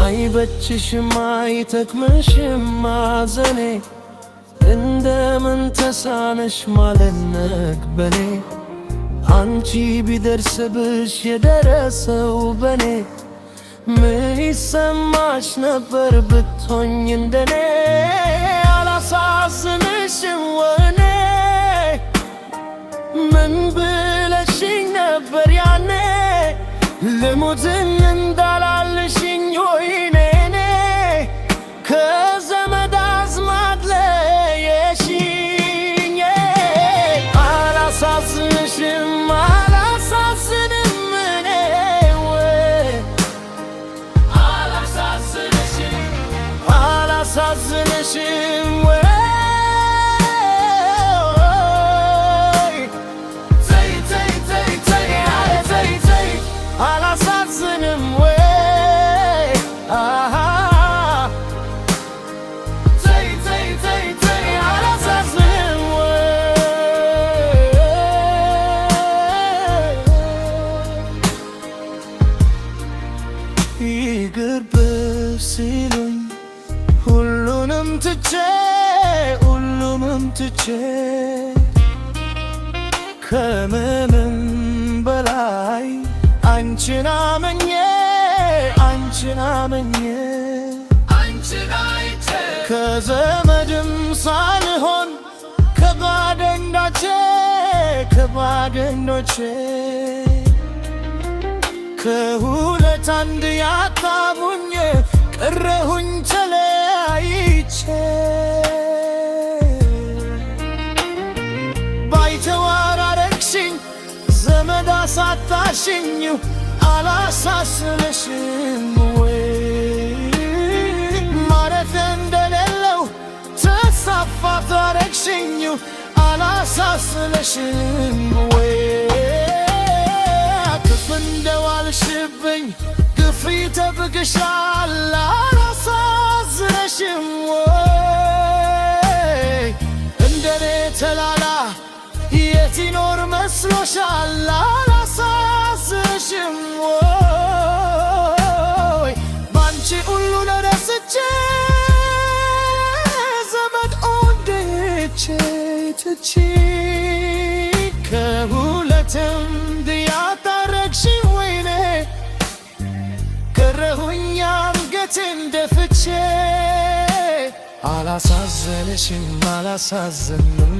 አይበችሽም አይጠቅምሽም ማዘኔ እንደምን ተሳነሽ ማለነቅ በኔ አንቺ ቢደርስብሽ የደረሰው በኔ ምን ይሰማሽ ነበር ብትሆኝ እንደኔ አላሳዝንሽም ወኔ ምን ብለሽኝ ነበር ያኔ ልሙትን እንዳላልሽኝ ወይኔ ከዘመድ አዝማድ ለየሽኝ አላሳዝንሽም አላሳዝንም እኔ አላሳዝንሽም አላሳዝንም ወይ ተይ ተይ ተይ ተይ አላሳዝንም ወይ ይቅርብሽ ሲሉኝ ሁሉንም ትቼ ከምንም በላይ አንቺን አምኜ ከዘመድም ሳልሆን ከባደኞቼ ከሁለት አንድ ያጣቡኝ ቀረሁኝ ተለያይቼ ባይተዋር አረግሽኝ ዘመድ አሳጣሽኝ አላሳዝንሽም ወይ ማረፊያ እንደሌለው ተሳፋት አረግሽኝ አላሳዝንሽም ወይ ክፍ እንደዋልሽብኝ ግፍ ይጠብቅሻል አላሳዝንሽም ወይ እንደኔ ተላላ የት ይኖር መስሎሻል አላሳዝንሽም ወይ ባንቺ ሁሉ ለረስቼ ዘመድ ወንድቼ ትቼ ከሁለትም ያጣረግሽኝ ወይኔ ቀረሁኝ አንገቴን ደፍቼ አላሳዝንሽም አላሳዝንም